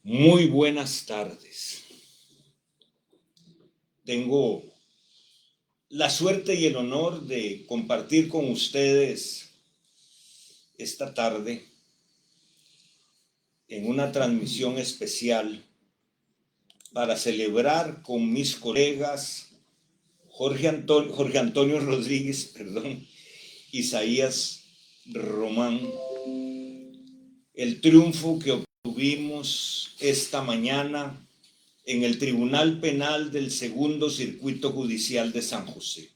Muy buenas tardes. Tengo la suerte y el honor de compartir con ustedes esta tarde en una transmisión especial para celebrar con mis colegas Jorge Antonio Rodríguez, Isaías Román, el triunfo que obtuvimos esta mañana en el Tribunal Penal del Segundo Circuito Judicial de San José.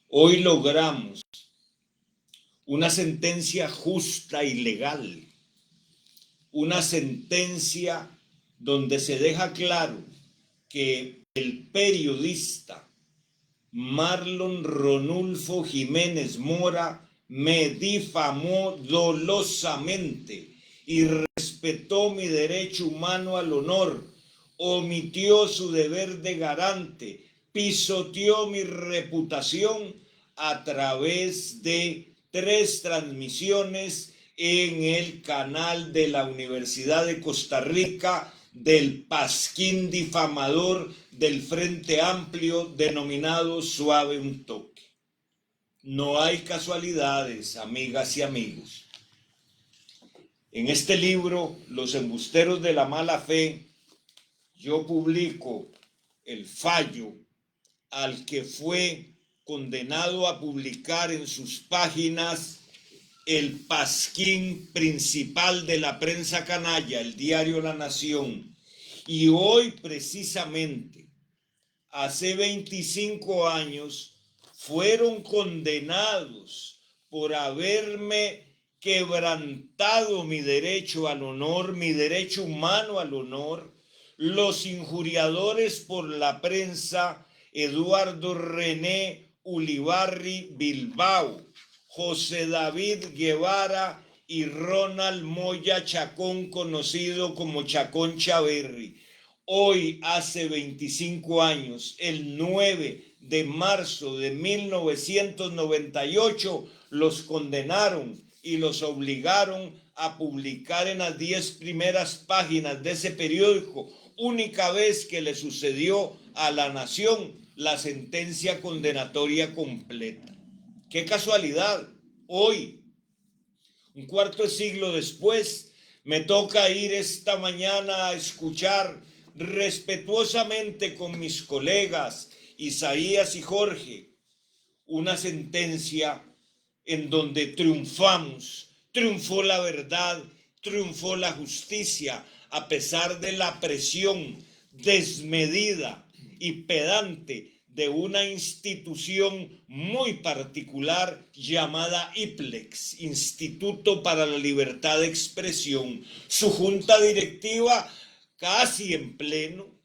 Hoy logramos una sentencia justa y legal, una sentencia donde se deja claro que el periodista Marlon Ronulfo Jiménez Mora me difamó dolosamente y respetó mi derecho humano al honor, omitió su deber de garante, pisoteó mi reputación a través de 3 transmisiones en el canal de la Universidad de Costa Rica del pasquín difamador del Frente Amplio denominado Suave un Toque. No hay casualidades, amigas y amigos. En este libro, Los embusteros de la mala fe, yo publico el fallo al que fue condenado a publicar en sus páginas el pasquín principal de la prensa canalla, el diario La Nación. Y hoy precisamente, hace 25 años, fueron condenados por haberme quebrantado mi derecho al honor, mi derecho humano al honor, los injuriadores por la prensa Eduardo René Ulibarri Bilbao, José David Guevara y Ronald Moya Chacón, conocido como Chacón Chaverri. Hoy, hace 25 años, el 9 de marzo de 1998, los condenaron y los obligaron a publicar en las 10 primeras páginas de ese periódico, única vez que le sucedió a La Nación, la sentencia condenatoria completa. ¡Qué casualidad! Hoy, un cuarto de siglo después, me toca ir esta mañana a escuchar respetuosamente con mis colegas Isaías y Jorge una sentencia en donde triunfamos, triunfó la verdad, triunfó la justicia, a pesar de la presión desmedida y pedante de una institución muy particular llamada IPLEX, Instituto para la Libertad de Expresión. Su junta directiva casi en pleno.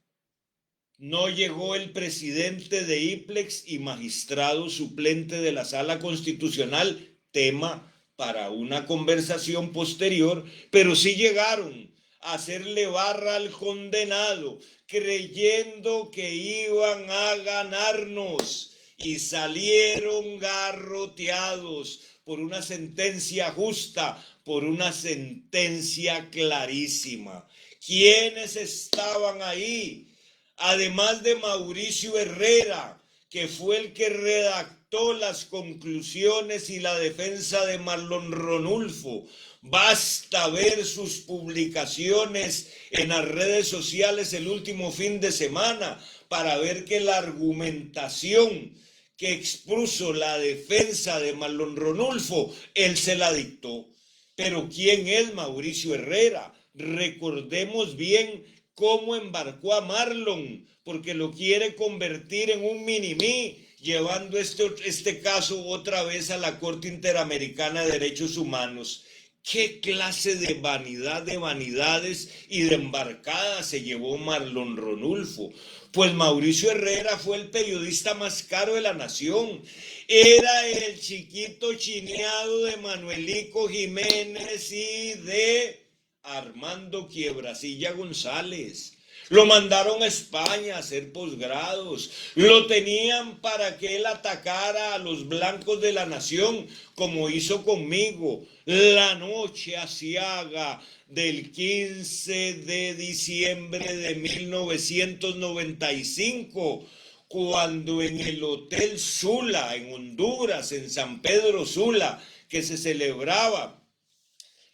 No llegó el presidente de IPLEX y magistrado suplente de la Sala Constitucional, tema para una conversación posterior, pero sí llegaron a hacerle barra al condenado, creyendo que iban a ganarnos, y salieron garroteados por una sentencia justa, por una sentencia clarísima. ¿Quiénes estaban ahí? Además de Mauricio Herrera, que fue el que redactó las conclusiones y la defensa de Marlon Ronulfo. Basta ver sus publicaciones en las redes sociales el último fin de semana para ver que la argumentación que expuso la defensa de Marlon Ronulfo, él se la dictó. Pero ¿quién es Mauricio Herrera? Recordemos bien cómo embarcó a Marlon, porque lo quiere convertir en un mini-mí, llevando este caso otra vez a la Corte Interamericana de Derechos Humanos. ¿Qué clase de vanidad, de vanidades y de embarcadas se llevó Marlon Ronulfo? Pues Mauricio Herrera fue el periodista más caro de la nación. Era el chiquito chineado de Manuelico Jiménez y de Armando Quiebrasilla González. Lo mandaron a España a hacer posgrados. Lo tenían para que él atacara a los blancos de la nación, como hizo conmigo la noche aciaga del 15 de diciembre de 1995, cuando en el Hotel Sula, en Honduras, en San Pedro Sula, que se celebraba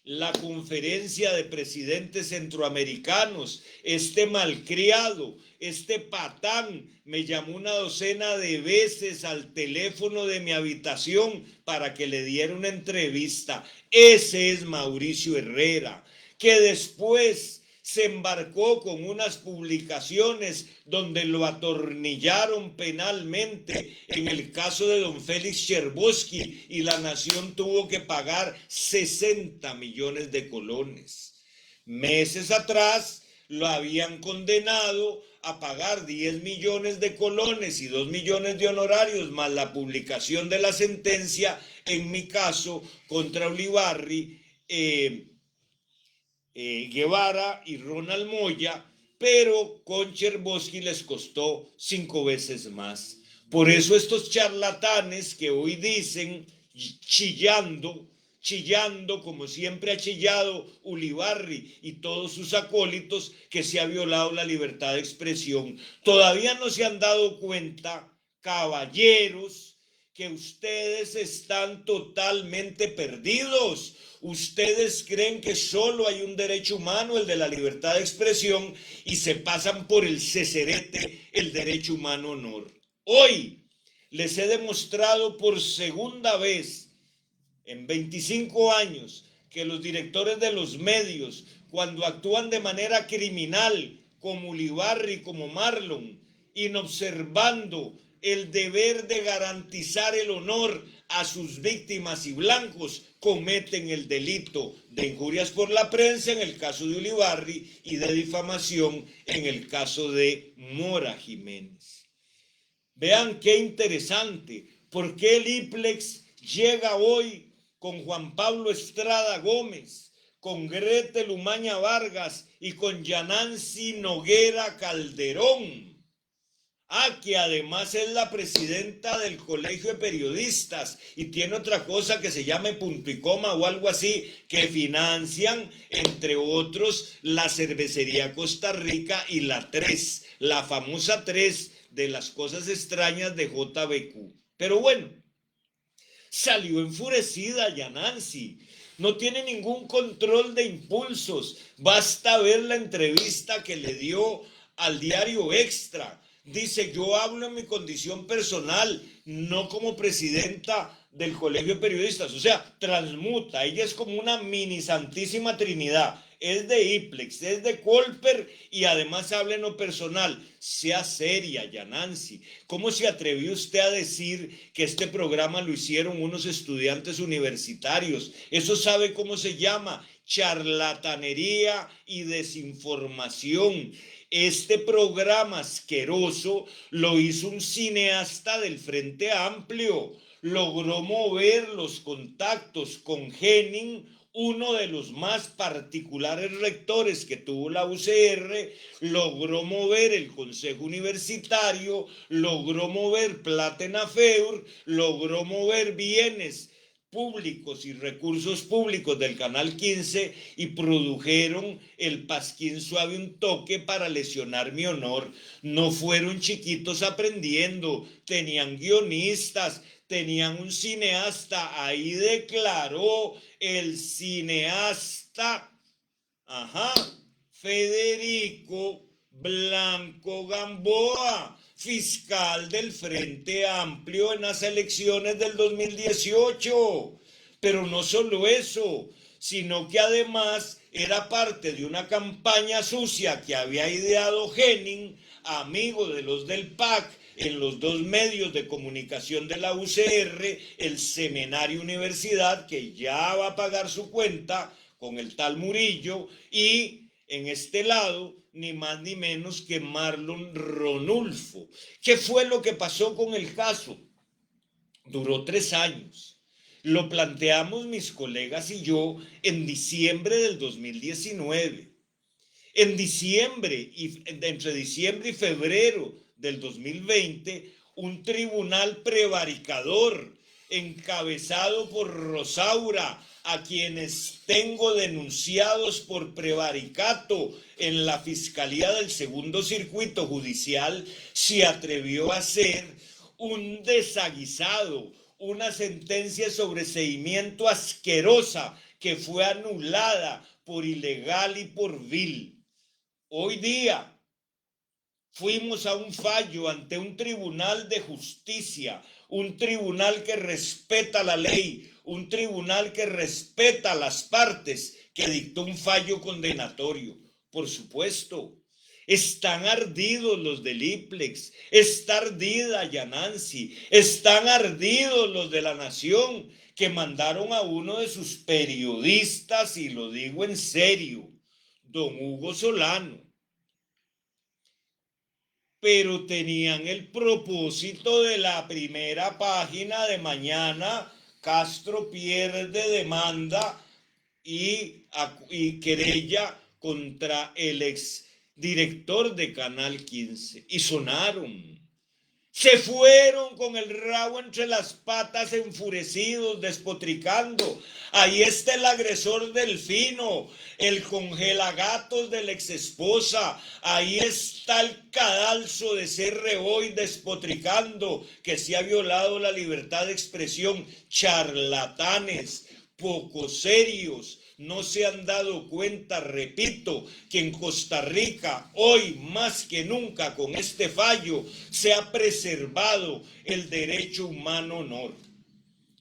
la conferencia de presidentes centroamericanos, este malcriado, este patán, me llamó una docena de veces al teléfono de mi habitación para que le diera una entrevista. Ese es Mauricio Herrera, que después se embarcó con unas publicaciones donde lo atornillaron penalmente en el caso de don Félix Cherboski, y la nación tuvo que pagar 60 millones de colones. Meses atrás lo habían condenado a pagar 10 millones de colones y 2 millones de honorarios, más la publicación de la sentencia, en mi caso, contra Ulibarri, Guevara y Ronald Moya, pero con Cherboski les costó 5 veces más. Por eso estos charlatanes que hoy dicen, chillando como siempre ha chillado Ulibarri y todos sus acólitos, que se ha violado la libertad de expresión, todavía no se han dado cuenta, caballeros, que ustedes están totalmente perdidos. Ustedes creen que solo hay un derecho humano, el de la libertad de expresión, y se pasan por el cecerete el derecho humano honor. Hoy les he demostrado por segunda vez en 25 años que los directores de los medios, cuando actúan de manera criminal, como Ulibarri, como Marlon, inobservando el deber de garantizar el honor a sus víctimas y blancos, cometen el delito de injurias por la prensa en el caso de Ulibarri y de difamación en el caso de Mora Jiménez. Vean qué interesante, ¿por qué el IPLEX llega hoy con Juan Pablo Estrada Gómez, con Gretel Umaña Vargas y con Yanancy Noguera Calderón? Que además es la presidenta del Colegio de Periodistas y tiene otra cosa que se llame punto y coma o algo así, que financian, entre otros, la Cervecería Costa Rica y la 3, la famosa 3 de las cosas extrañas de JBQ. Pero bueno, salió enfurecida Yanancy. No tiene ningún control de impulsos. Basta ver la entrevista que le dio al diario Extra. Dice, yo hablo en mi condición personal, no como presidenta del Colegio de Periodistas. O sea, transmuta. Ella es como una mini Santísima Trinidad. Es de IPLEX, es de Colper y además habla en lo personal. Sea seria, Yanancy. ¿Cómo se atrevió usted a decir que este programa lo hicieron unos estudiantes universitarios? Eso sabe cómo se llama: charlatanería y desinformación. Este programa asqueroso lo hizo un cineasta del Frente Amplio. Logró mover los contactos con Henning, uno de los más particulares rectores que tuvo la UCR, logró mover el Consejo Universitario, logró mover Platenafeur, logró mover bienes públicos y recursos públicos del Canal 15 y produjeron el Pasquín Suave un toque para lesionar mi honor. No fueron chiquitos aprendiendo, tenían guionistas, tenían un cineasta. Ahí declaró el cineasta, Federico Blanco Gamboa, fiscal del Frente Amplio en las elecciones del 2018. Pero no solo eso, sino que además era parte de una campaña sucia que había ideado Henning, amigo de los del PAC, en los dos medios de comunicación de la UCR, el Seminario Universidad, que ya va a pagar su cuenta con el tal Murillo, y en este lado, ni más ni menos que Marlon Ronulfo. ¿Qué fue lo que pasó con el caso? Duró 3 años. Lo planteamos mis colegas y yo en diciembre del 2019. En diciembre, entre diciembre y febrero del 2020, un tribunal prevaricador encabezado por Rosaura, a quienes tengo denunciados por prevaricato en la Fiscalía del Segundo Circuito Judicial, se atrevió a hacer un desaguisado, una sentencia de sobreseimiento asquerosa que fue anulada por ilegal y por vil. Hoy día fuimos a un fallo ante un tribunal de justicia, un tribunal que respeta la ley, un tribunal que respeta las partes, que dictó un fallo condenatorio. Por supuesto, están ardidos los del IPLEX, está ardida Yanansi, están ardidos los de La Nación, que mandaron a uno de sus periodistas, y lo digo en serio, don Hugo Solano, pero tenían el propósito de la primera página de mañana: Castro pierde demanda y querella contra el ex director de Canal 15. Y sonaron. Se fueron con el rabo entre las patas, enfurecidos, despotricando. Ahí está el agresor Delfino, el congelagatos de la exesposa. Ahí está el cadalso de CR despotricando que se ha violado la libertad de expresión. Charlatanes, poco serios. No se han dado cuenta, repito, que en Costa Rica hoy más que nunca con este fallo se ha preservado el derecho humano honor.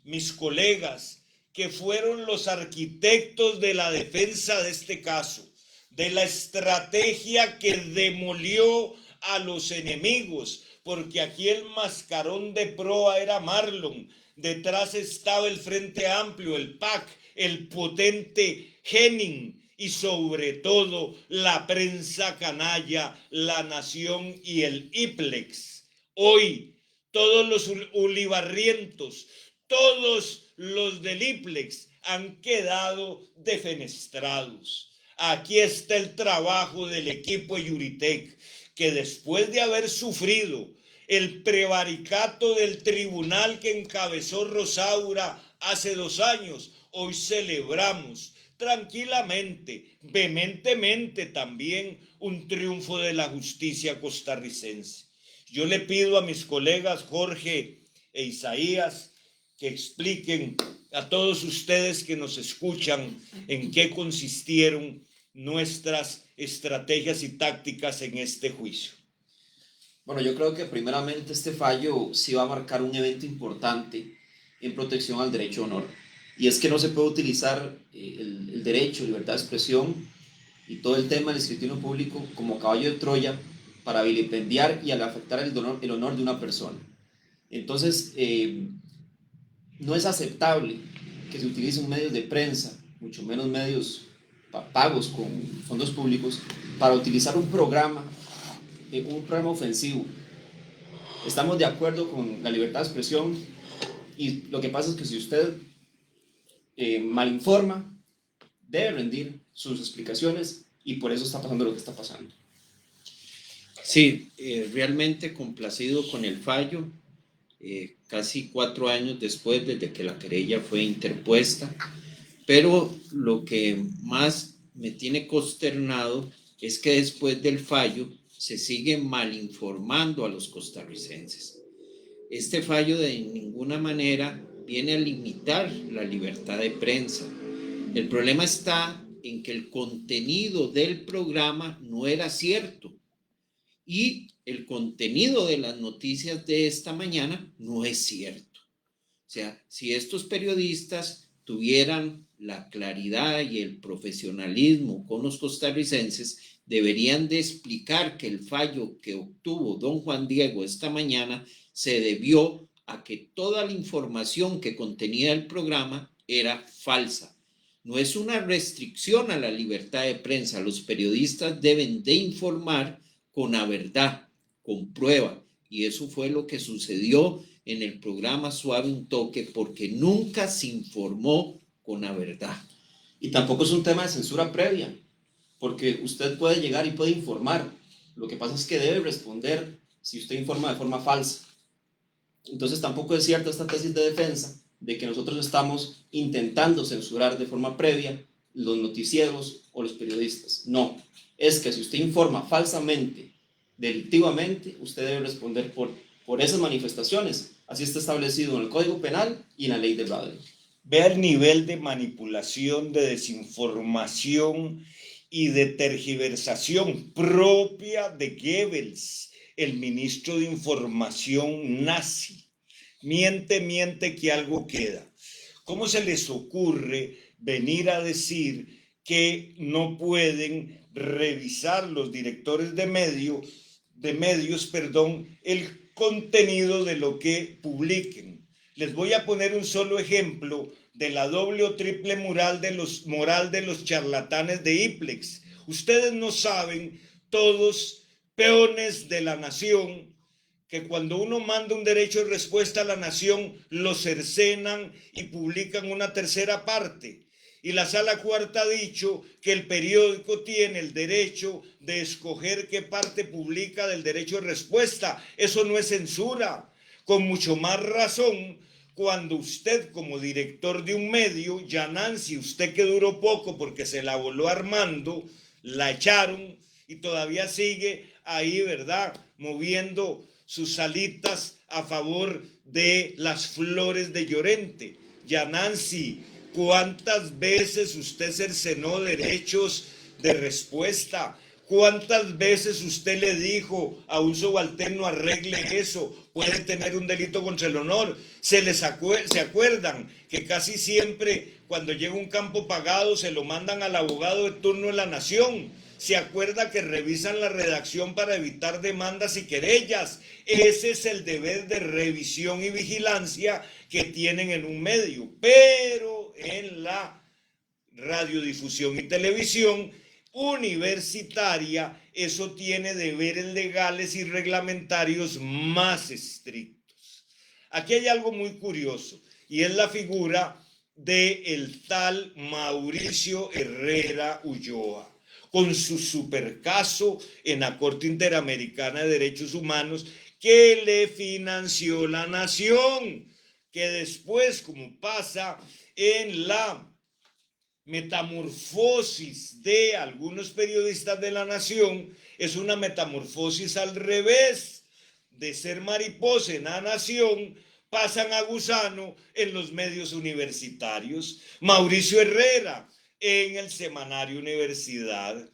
Mis colegas, que fueron los arquitectos de la defensa de este caso, de la estrategia que demolió a los enemigos, porque aquí el mascarón de proa era Marlon, detrás estaba el Frente Amplio, el PAC, el potente Henning y sobre todo la prensa canalla, La Nación y el IPLEX. Hoy todos los ulibarrientos, todos los del IPLEX han quedado defenestrados. Aquí está el trabajo del equipo Yuritec, que después de haber sufrido el prevaricato del tribunal que encabezó Rosaura hace 2 años, hoy celebramos tranquilamente, vehementemente también, un triunfo de la justicia costarricense. Yo le pido a mis colegas Jorge e Isaías que expliquen a todos ustedes que nos escuchan en qué consistieron nuestras estrategias y tácticas en este juicio. Bueno, yo creo que primeramente este fallo sí va a marcar un evento importante en protección al derecho a honor. Y es que no se puede utilizar el derecho, libertad de expresión y todo el tema del escrutinio público como caballo de Troya para vilipendiar y afectar el honor de una persona. Entonces, no es aceptable que se utilicen medios de prensa, mucho menos medios pagos con fondos públicos, para utilizar un programa ofensivo. Estamos de acuerdo con la libertad de expresión y lo que pasa es que si usted malinforma, debe rendir sus explicaciones y por eso está pasando lo que está pasando. Sí, realmente complacido con el fallo, casi 4 años después desde que la querella fue interpuesta, pero lo que más me tiene consternado es que después del fallo se sigue malinformando a los costarricenses. Este fallo de ninguna manera viene a limitar la libertad de prensa. El problema está en que el contenido del programa no era cierto y el contenido de las noticias de esta mañana no es cierto. O sea, si estos periodistas tuvieran la claridad y el profesionalismo con los costarricenses, deberían de explicar que el fallo que obtuvo don Juan Diego esta mañana se debió a que toda la información que contenía el programa era falsa. No es una restricción a la libertad de prensa. Los periodistas deben de informar con la verdad, con prueba. Y eso fue lo que sucedió en el programa Suave un Toque, porque nunca se informó con la verdad. Y tampoco es un tema de censura previa. porque usted puede llegar y puede informar. Lo que pasa es que debe responder si usted informa de forma falsa. Entonces tampoco es cierta esta tesis de defensa de que nosotros estamos intentando censurar de forma previa los noticieros o los periodistas. No, es que si usted informa falsamente, delictivamente, usted debe responder por esas manifestaciones. Así está establecido en el Código Penal y en la Ley de Radio. Vea el nivel de manipulación, de desinformación y de tergiversación propia de Goebbels, el ministro de Información nazi. Miente que algo queda. ¿Cómo se les ocurre venir a decir que no pueden revisar los directores de medios, el contenido de lo que publiquen? Les voy a poner un solo ejemplo de la doble o triple moral de los charlatanes de IPLEX. Ustedes no saben, todos peones de la nación, que cuando uno manda un derecho de respuesta a la nación, lo cercenan y publican una tercera parte. Y la Sala Cuarta ha dicho que el periódico tiene el derecho de escoger qué parte publica del derecho de respuesta. Eso no es censura. Con mucho más razón, cuando usted como director de un medio, ya Nancy, usted que duró poco porque se la voló Armando, la echaron y todavía sigue ahí, ¿verdad?, moviendo sus alitas a favor de las flores de Llorente. Ya Nancy, ¿cuántas veces usted cercenó derechos de respuesta? ¿Cuántas veces usted le dijo a un subalterno arregle eso? Puede tener un delito contra el honor. ¿Se acuerdan que casi siempre cuando llega un campo pagado se lo mandan al abogado de turno de la nación? ¿Se acuerda que revisan la redacción para evitar demandas y querellas? Ese es el deber de revisión y vigilancia que tienen en un medio. Pero en la radiodifusión y televisión universitaria, eso tiene deberes legales y reglamentarios más estrictos. Aquí hay algo muy curioso y es la figura del tal Mauricio Herrera Ulloa, con su supercaso en la Corte Interamericana de Derechos Humanos que le financió la nación, que después, como pasa en la metamorfosis de algunos periodistas de la nación, es una metamorfosis al revés. De ser mariposa en la nación, pasan a gusano en los medios universitarios. Mauricio Herrera en el semanario Universidad.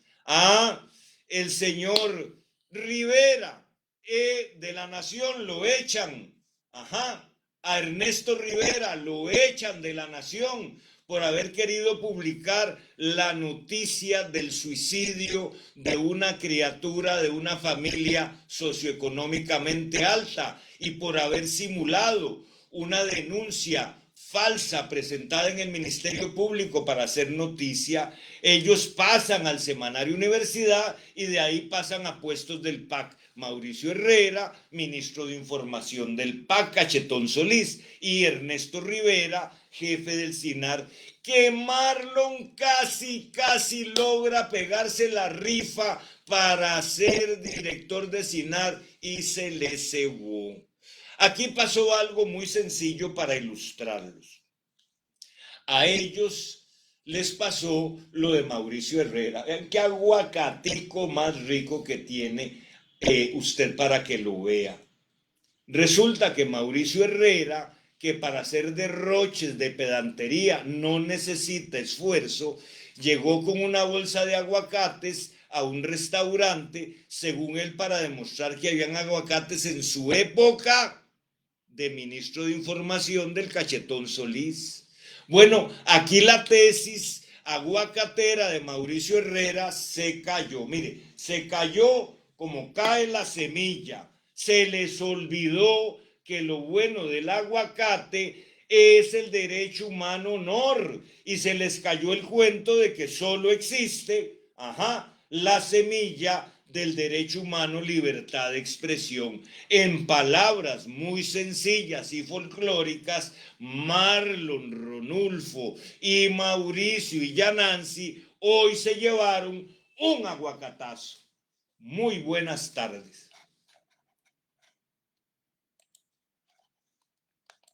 El señor Rivera de la Nación lo echan. A Ernesto Rivera lo echan de la Nación por haber querido publicar la noticia del suicidio de una criatura de una familia socioeconómicamente alta y por haber simulado una denuncia falsa presentada en el Ministerio Público para hacer noticia. Ellos pasan al semanario Universidad y de ahí pasan a puestos del PAC. Mauricio Herrera, ministro de Información del PAC, Cachetón Solís, y Ernesto Rivera, jefe del SINAR, que Marlon casi logra pegarse la rifa para ser director de SINAR y se le cebó. Aquí pasó algo muy sencillo para ilustrarlos. A ellos les pasó lo de Mauricio Herrera. Qué aguacatico más rico que tiene usted para que lo vea. Resulta que Mauricio Herrera, que para hacer derroches de pedantería no necesita esfuerzo, llegó con una bolsa de aguacates a un restaurante, según él, para demostrar que habían aguacates en su época de ministro de Información del Cachetón Solís. Bueno, aquí la tesis aguacatera de Mauricio Herrera se cayó. Mire, se cayó como cae la semilla. Se les olvidó que lo bueno del aguacate es el derecho humano honor y se les cayó el cuento de que solo existe, la semilla del derecho humano libertad de expresión. En palabras muy sencillas y folclóricas, Marlon, Ronulfo y Mauricio y Yanancy hoy se llevaron un aguacatazo. Muy buenas tardes.